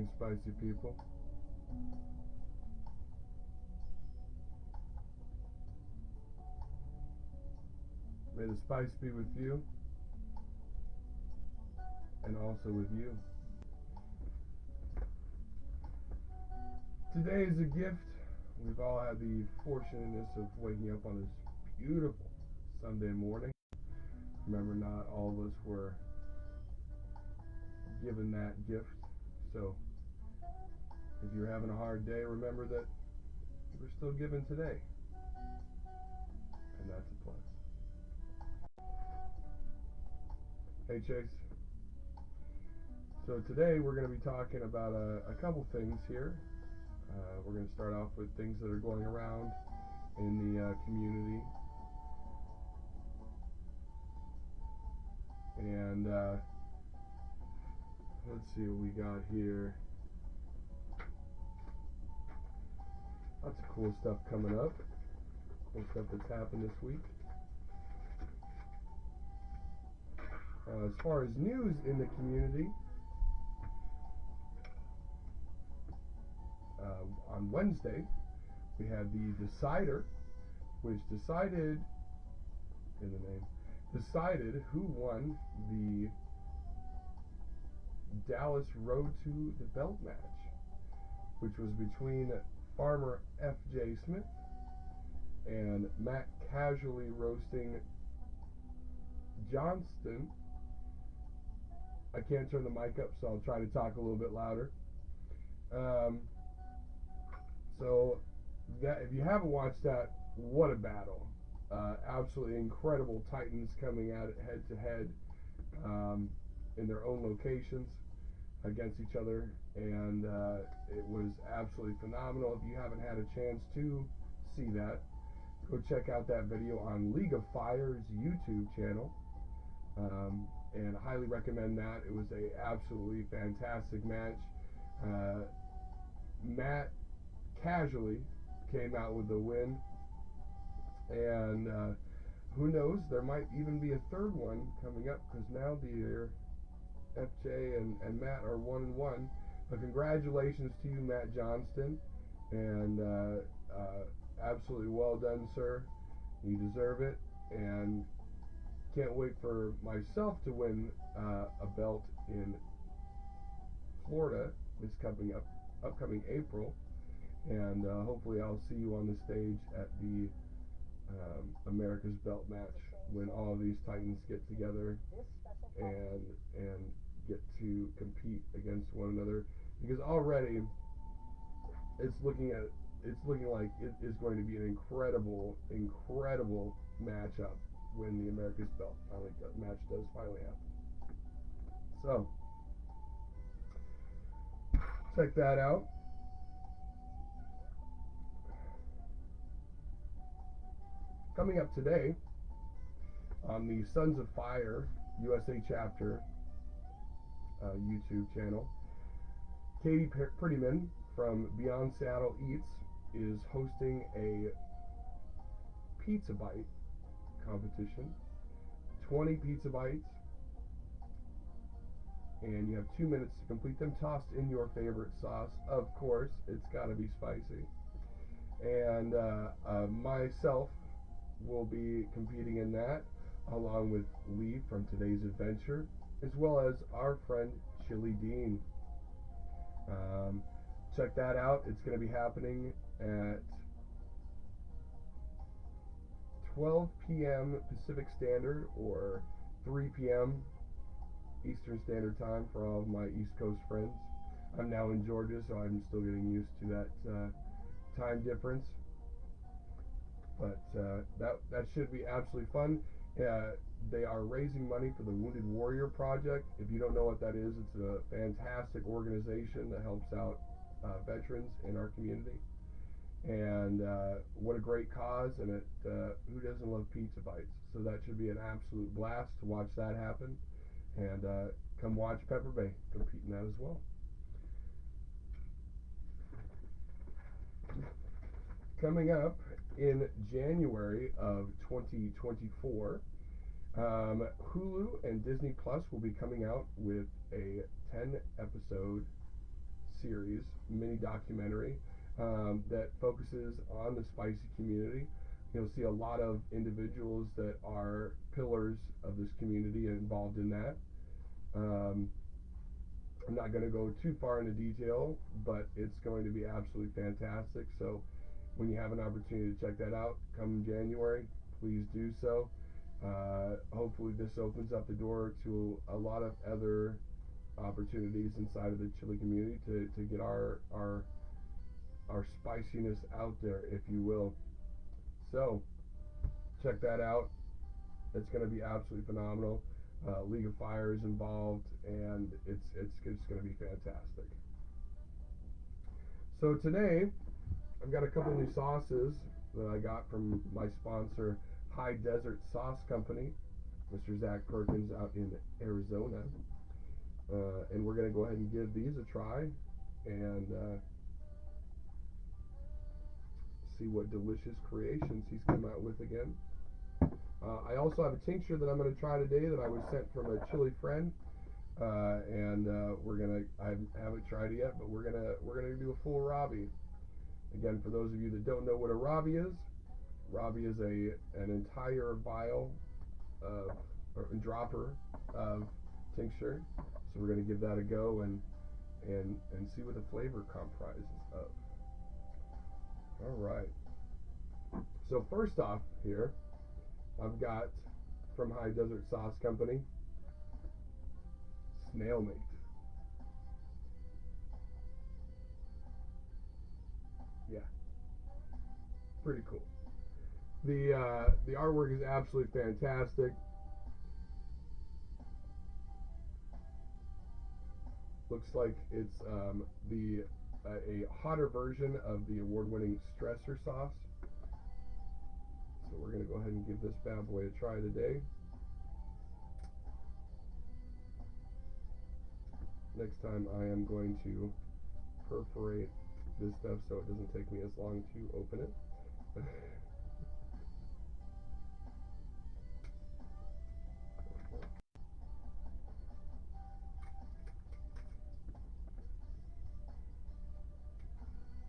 Spicy people. May the spice be with you and also with you. Today is a gift. We've all had the fortunateness of waking up on this beautiful Sunday morning. Remember, not all of us were given that gift. So if you're having a hard day, remember that you were still given today. And that's a plus. Hey Chase. So today we're going to be talking about a couple things here. We're going to start off with things that are going around in the community. And let's see what we got here. Lots of cool stuff coming up. Cool stuff that's happened this week. As far as news in the community, on Wednesday we had the Decider, which decided who won the Dallas Road to the Belt match, which was between Farmer F.J. Smith and Matt Casually Roasting Johnston. I can't turn the mic up, so I'll try to talk a little bit louder. So that, if you haven't watched that, what a battle. Absolutely incredible Titans coming at it head to head in their own locations against each other, and it was absolutely phenomenal. If you haven't had a chance to see that, go check out that video on League of Fire's YouTube channel, and I highly recommend that. It was a absolutely fantastic match. Matt Casually came out with the win, and who knows, there might even be a third one coming up, because now the FJ and Matt are 1-1. But congratulations to you, Matt Johnston, and absolutely well done, sir. You deserve it, and can't wait for myself to win a belt in Florida this upcoming April, and hopefully I'll see you on the stage at the America's Belt match when all of these Titans get together and get to compete against one another, because already it's looking like it is going to be an incredible matchup when the America's Belt match does finally happen. So check that out. Coming up today on the Sons of Fire USA chapter YouTube channel, Katie Prettyman from Beyond Seattle Eats is hosting a pizza bite competition. 20 pizza bites, and you have 2 minutes to complete them, tossed in your favorite sauce. Of course, it's got to be spicy. And myself will be competing in that, along with Lee from Today's Adventure, as well as our friend Chili Dean. Check that out. It's going to be happening at 12 p.m. Pacific Standard, or 3 p.m. Eastern Standard Time for all of my East Coast friends. I'm now in Georgia, so I'm still getting used to that time difference. But that should be absolutely fun. They are raising money for the Wounded Warrior Project. If you don't know what that is, it's a fantastic organization that helps out veterans in our community. And what a great cause, and who doesn't love pizza bites? So that should be an absolute blast to watch that happen. And come watch Pepper Bay compete in that as well. Coming up in January of 2024, Hulu and Disney Plus will be coming out with a 10-episode series, mini documentary that focuses on the spicy community. You'll see a lot of individuals that are pillars of this community involved in that. I'm not going to go too far into detail, but it's going to be absolutely fantastic. So when you have an opportunity to check that out come January, please do so. Hopefully this opens up the door to a lot of other opportunities inside of the chili community to get our spiciness out there, if you will. So check that out. It's going to be absolutely phenomenal. League of Fire is involved, and it's going to be fantastic. So today I've got a couple new sauces that I got from my sponsor, High Desert Sauce Company, Mr. Zach Perkins out in Arizona. And we're going to go ahead and give these a try and see what delicious creations he's come out with again. I also have a tincture that I'm going to try today that I was sent from a chili friend, and I haven't tried it yet, but we're gonna do a full Rabi. Again, for those of you that don't know what a Rabi is an entire vial or dropper of tincture. So we're going to give that a go and see what the flavor comprises of. All right. So first off here, I've got from High Desert Sauce Company, Snail Mate. Yeah, pretty cool. The artwork is absolutely fantastic. Looks like it's a hotter version of the award-winning Stressor sauce. So we're going to go ahead and give this bad boy a try today. Next time I am going to perforate this stuff so it doesn't take me as long to open it.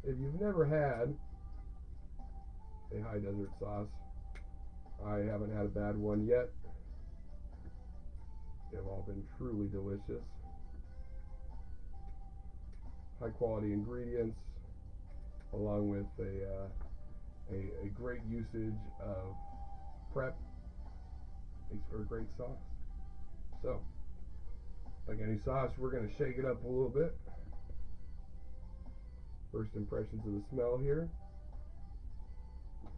If you've never had a High Desert sauce, I haven't had a bad one yet. They've all been truly delicious. High quality ingredients, along with a great usage of prep, makes for a great sauce. So, like any sauce, we're going to shake it up a little bit. First impressions of the smell here.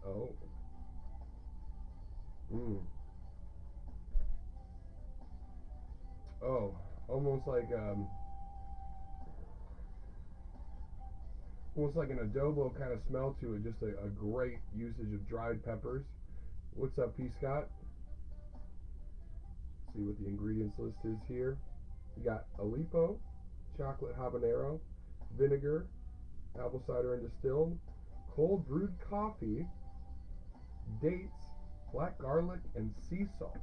Oh. Oh, almost like an adobo kind of smell to it. Just a great usage of dried peppers. What's up, P. Scott? See what the ingredients list is here. You got Aleppo, chocolate habanero, vinegar, apple cider and distilled, cold brewed coffee, dates, black garlic, and sea salt.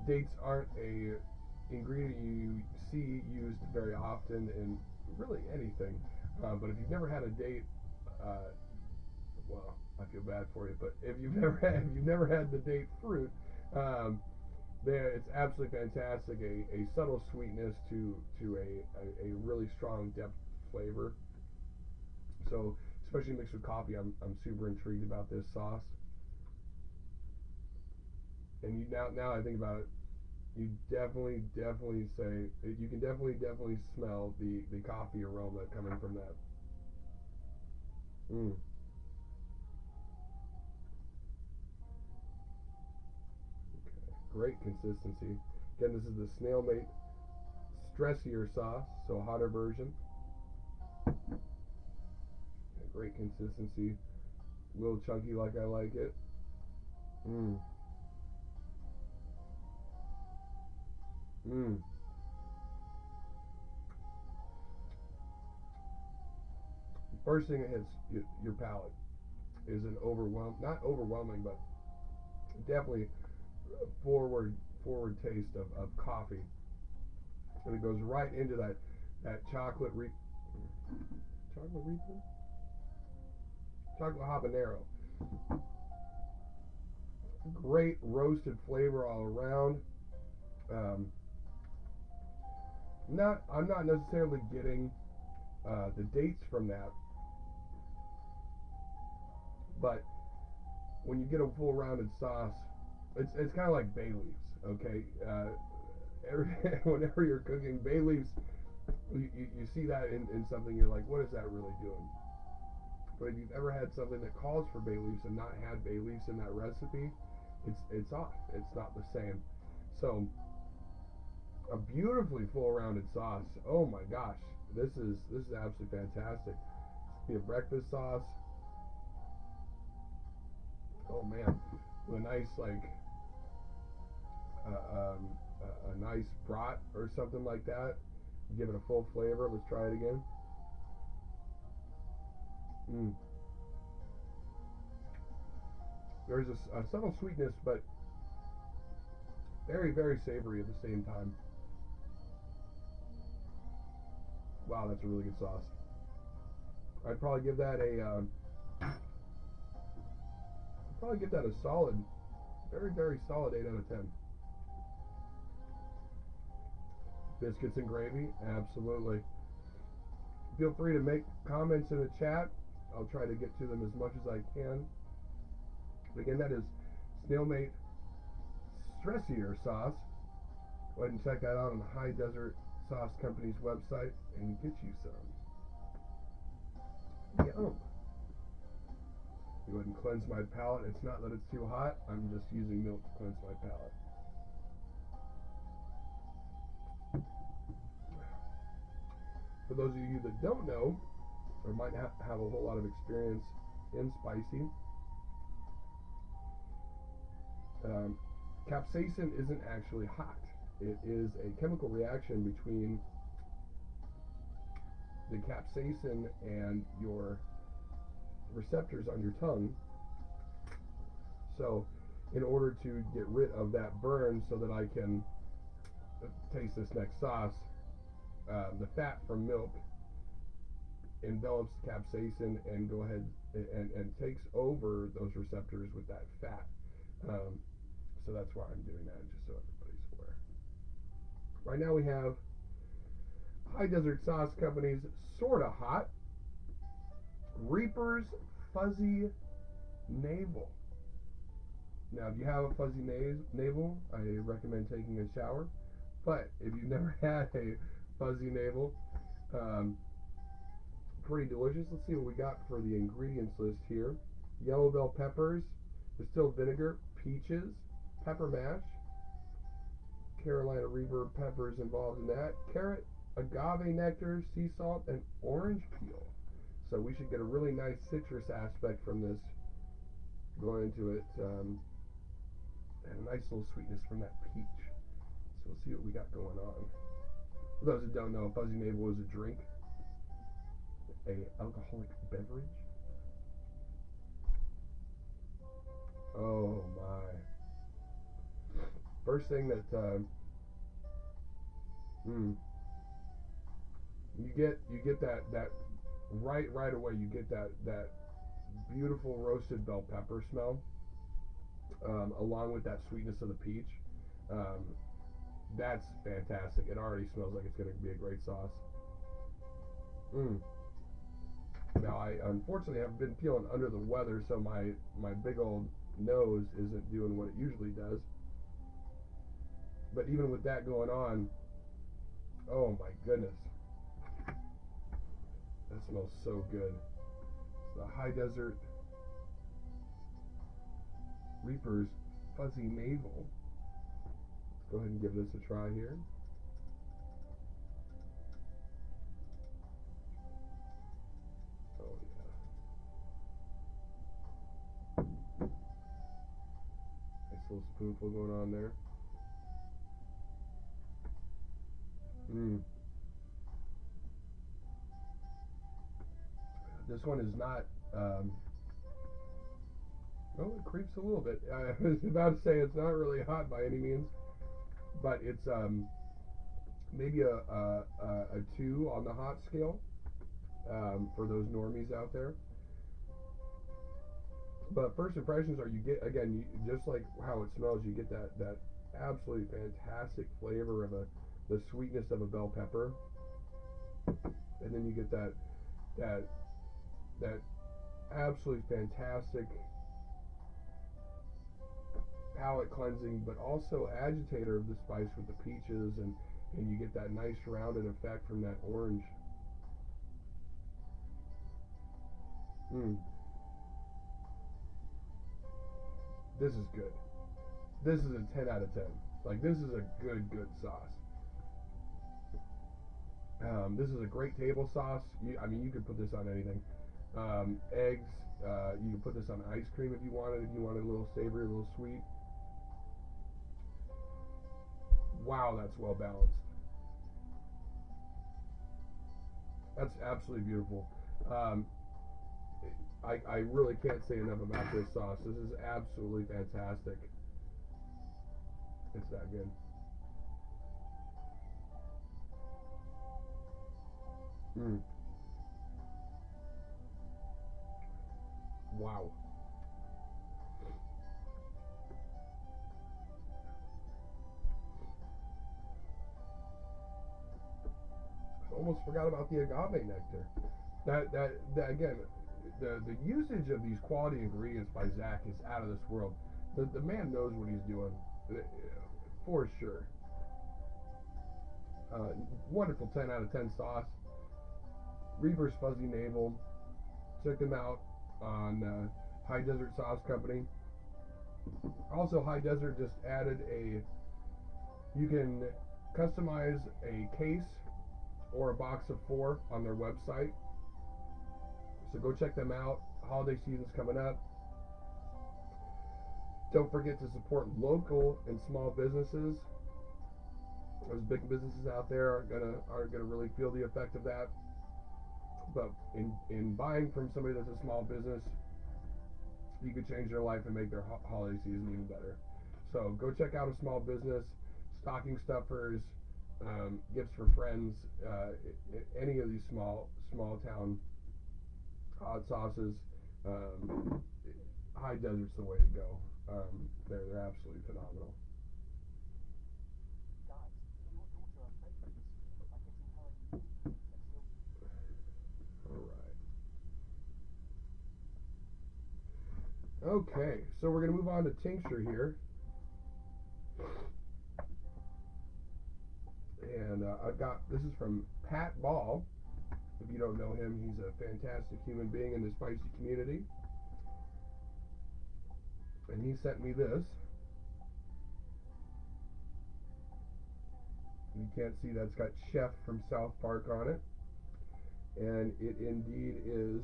Dates aren't a ingredient you see used very often in really anything, but if you've never had a date, well, I feel bad for you, but if you've never had the date fruit, it's absolutely fantastic. A subtle sweetness to a really strong depth flavor. So, especially mixed with coffee, I'm super intrigued about this sauce. And now I think about it, you definitely say you can definitely smell the coffee aroma coming from that. Okay. Great consistency. Again, this is the Snail Mate Stressier sauce, so a hotter version. Great consistency, a little chunky like I like it. First thing that hits your palate is an not overwhelming, but definitely forward taste of coffee, and it goes right into that that chocolate reaper, chocolate habanero. Great roasted flavor all around. I'm not necessarily getting the dates from that, but when you get a full rounded sauce, it's kind of like bay leaves, okay? Whenever you're cooking bay leaves, you see that in something, you're like, what is that really doing? But if you've ever had something that calls for bay leaves and not had bay leaves in that recipe, it's off. It's not the same. So a beautifully full rounded sauce. Oh my gosh, this is absolutely fantastic. This could be a breakfast sauce. Oh man, with a nice a nice brat or something like that. Give it a full flavor. Let's try it again. There's a subtle sweetness, but very, very savory at the same time. Wow, that's a really good sauce. I'd probably give that a solid, very, very solid 8 out of 10. Biscuits and gravy, absolutely. Feel free to make comments in the chat. I'll try to get to them as much as I can. Again, that is Snail Mate Stress Eater sauce. Go ahead and check that out on the High Desert Sauce Company's website and get you some. Yum. Go ahead and cleanse my palate. It's not that it's too hot. I'm just using milk to cleanse my palate. For those of you that don't know, or might not have a whole lot of experience in spicy, capsaicin isn't actually hot. It is a chemical reaction between the capsaicin and your receptors on your tongue. So in order to get rid of that burn so that I can taste this next sauce, the fat from milk envelops capsaicin and go ahead and takes over those receptors with that fat. So that's why I'm doing that, just so everybody's aware. Right now we have High Desert Sauce Company's Sorta Hot Reaper's Fuzzy Navel. Now, if you have a fuzzy navel, I recommend taking a shower. But if you've never had a fuzzy navel, pretty delicious. Let's see what we got for the ingredients list here. Yellow bell peppers, distilled vinegar, peaches, pepper mash, Carolina Reaper peppers involved in that, carrot, agave nectar, sea salt, and orange peel. So we should get a really nice citrus aspect from this going into it, and a nice little sweetness from that peach. So we'll see what we got going on. For those who don't know, fuzzy navel is a drink, a alcoholic beverage. Oh my! First thing that you get that right away. You get that beautiful roasted bell pepper smell, along with that sweetness of the peach. That's fantastic. It already smells like it's going to be a great sauce. Now I unfortunately have been feeling under the weather, so my big old nose isn't doing what it usually does. But even with that going on, oh my goodness, that smells so good. It's the High Desert Reaper's Fuzzy Navel. Let's go ahead and give this a try here. Oh yeah. Nice little spoonful going on there. This one is not, well, it creeps a little bit. I was about to say it's not really hot by any means, but it's maybe a 2 on the hot scale for those normies out there. But first impressions are, you get, again, just like how it smells, you get that absolutely fantastic flavor of the sweetness of a bell pepper, and then you get that absolutely fantastic palate cleansing, but also agitator of the spice with the peaches, and you get that nice rounded effect from that orange. This is good. This is a 10 out of 10. Like, this is a good sauce. This is a great table sauce. I mean, you could put this on anything. Eggs. You can put this on ice cream if you wanted. If you wanted a little savory, a little sweet. Wow, that's well balanced. That's absolutely beautiful. I really can't say enough about this sauce. This is absolutely fantastic. It's that good. Wow. I almost forgot about the agave nectar. That again, the usage of these quality ingredients by Zach is out of this world. The man knows what he's doing, for sure. Wonderful 10 out of 10 sauce. Reaper's Fuzzy Navel. Check them out on High Desert Sauce Company. Also, High Desert just added you can customize a case or a box of 4 on their website. So go check them out. Holiday season's coming up. Don't forget to support local and small businesses. Those big businesses out there aren't gonna really feel the effect of that. But in buying from somebody that's a small business, you could change their life and make their holiday season even better. So go check out a small business, stocking stuffers, gifts for friends, any of these small town hot sauces. High Desert's the way to go. They're absolutely phenomenal. Okay, so we're going to move on to tincture here. And this is from Pat Ball. If you don't know him, he's a fantastic human being in the spicy community. And he sent me this. You can't see that's got Chef from South Park on it. And it indeed is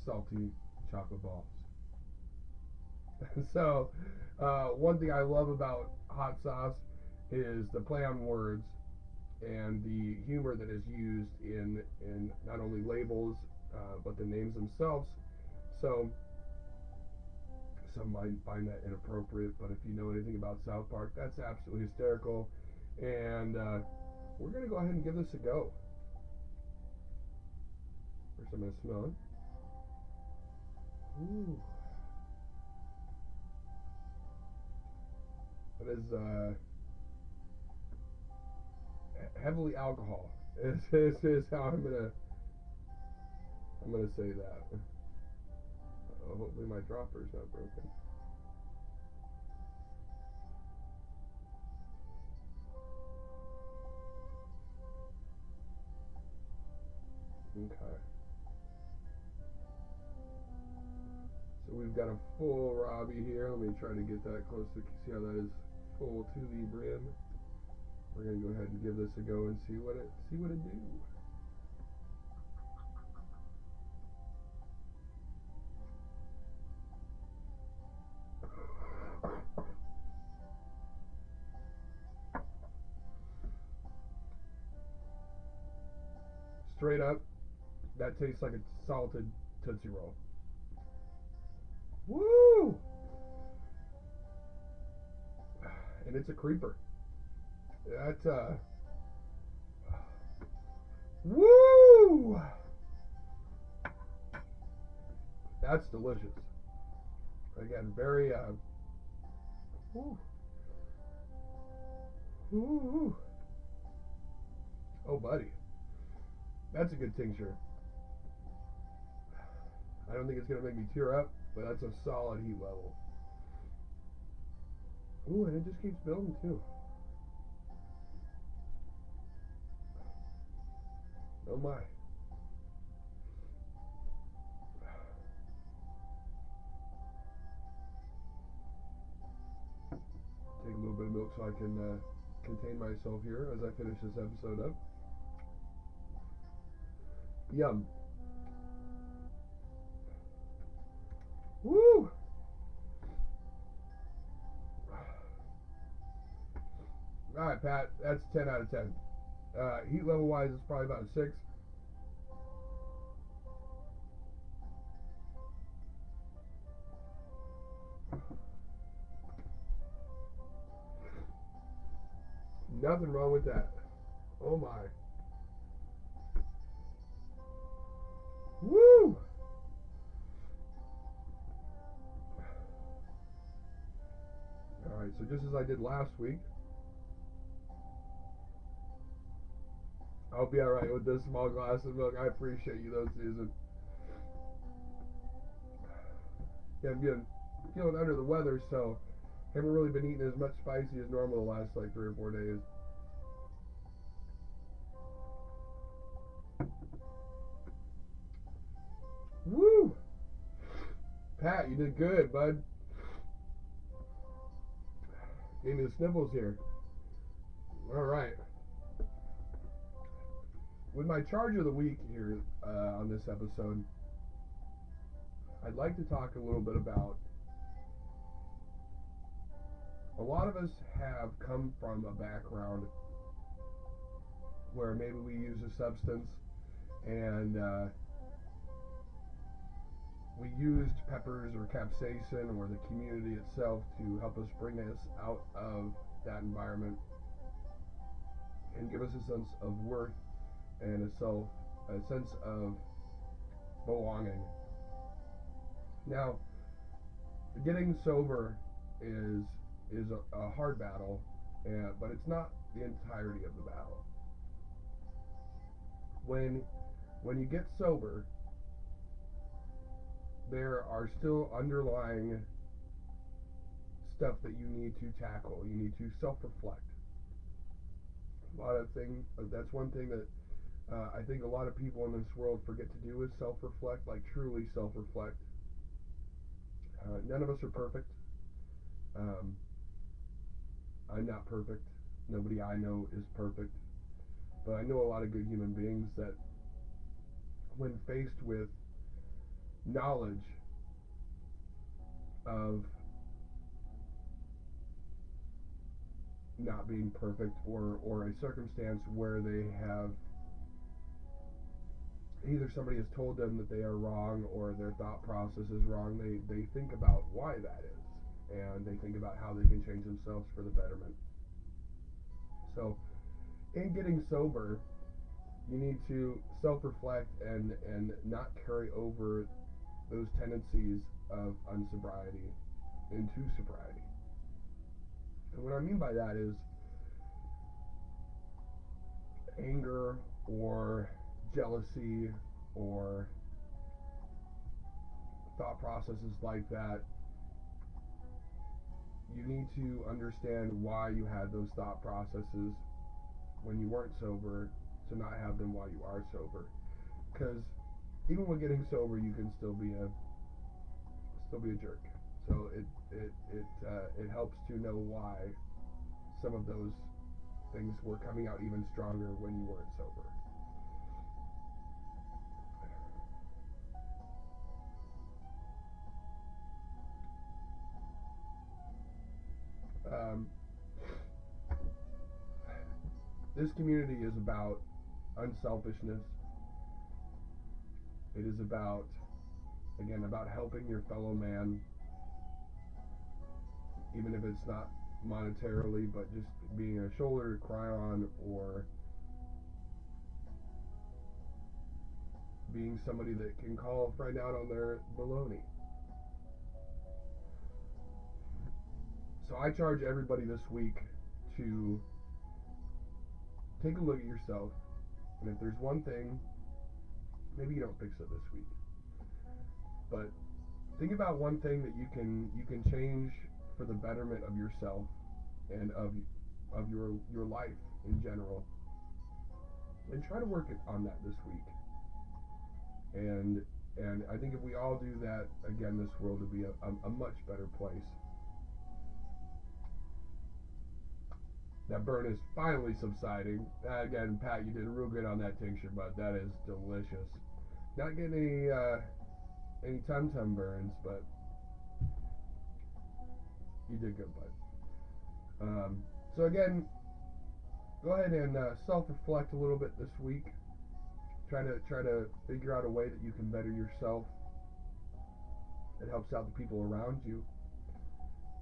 salty chocolate balls. So one thing I love about hot sauce is the play on words and the humor that is used in not only labels but the names themselves. So some might find that inappropriate, but if you know anything about South Park, that's absolutely hysterical. And we're going to go ahead and give this a go. First I'm going to smell it. Ooh. That is heavily alcohol. This is how I'm gonna say that. Hopefully my dropper's not broken. Okay. So we've got a full Robbie here. Let me try to get that close to see how that is full to the brim. We're gonna go ahead and give this a go and see what it do. Straight up, that tastes like a salted Tootsie Roll. Woo! And it's a creeper. That's woo! That's delicious. Again, very woo. Woo. Oh, buddy, that's a good tincture. I don't think it's gonna make me tear up, but that's a solid heat level. Ooh, and it just keeps building too. Oh my. Take a little bit of milk so I can contain myself here as I finish this episode up. Yum. Woo! Alright, Pat, that's 10 out of 10. Heat level wise, it's probably about a 6. Nothing wrong with that. Oh my. Woo! Alright, so just as I did last week, I'll be alright with this small glass of milk. I appreciate you though, Susan. Yeah, I'm feeling under the weather, so haven't really been eating as much spicy as normal the last like 3 or 4 days. Woo! Pat, you did good, bud. Gave me the sniffles here. Alright. With my charge of the week here on this episode, I'd like to talk a little bit about, a lot of us have come from a background where maybe we use a substance and we used peppers or capsaicin or the community itself to help us bring us out of that environment and give us a sense of worth and a sense of belonging. Now, getting sober is a hard battle, but it's not the entirety of the battle. When you get sober, there are still underlying stuff that you need to tackle. You need to self-reflect. A lot of things. That's one thing that I think a lot of people in this world forget to do is self-reflect, like truly self-reflect. None of us are perfect. I'm not perfect. Nobody I know is perfect. But I know a lot of good human beings that, when faced with knowledge of not being perfect, or a circumstance where they have either somebody has told them that they are wrong or their thought process is wrong, they think about why that is, and they think about how they can change themselves for the betterment. So in getting sober, you need to self-reflect and not carry over those tendencies of unsobriety into sobriety. And what I mean by that is anger or jealousy or thought processes like that. You need to understand why you had those thought processes when you weren't sober, to not have them while you are sober. Because even when getting sober, you can still be a jerk. So it helps to know why some of those things were coming out even stronger when you weren't sober. This community is about unselfishness. It is about, again, about helping your fellow man, even if it's not monetarily, but just being a shoulder to cry on, or being somebody that can call a friend out on their baloney. So I charge everybody this week to take a look at yourself, and if there's one thing, maybe you don't fix it this week, but think about one thing that you can change for the betterment of yourself and of your life in general, and try to work on that this week. And I think if we all do that, again, this world will be a much better place. That burn is finally subsiding. Again, Pat, you did real good on that tincture, but that is delicious. Not getting any tum-tum burns, but you did good, bud. So again, go ahead and self-reflect a little bit this week. Try to figure out a way that you can better yourself. It helps out the people around you,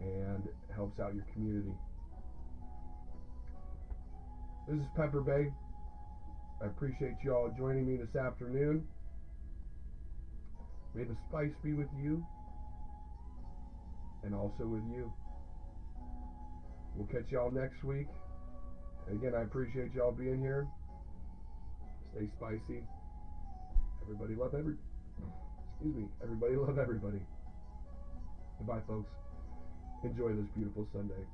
and helps out your community. This is Pepper Bay. I appreciate you all joining me this afternoon. May the spice be with you, and also with you. We'll catch y'all next week. And again, I appreciate y'all being here. Stay spicy. Everybody love everybody love everybody. Goodbye, folks. Enjoy this beautiful Sunday.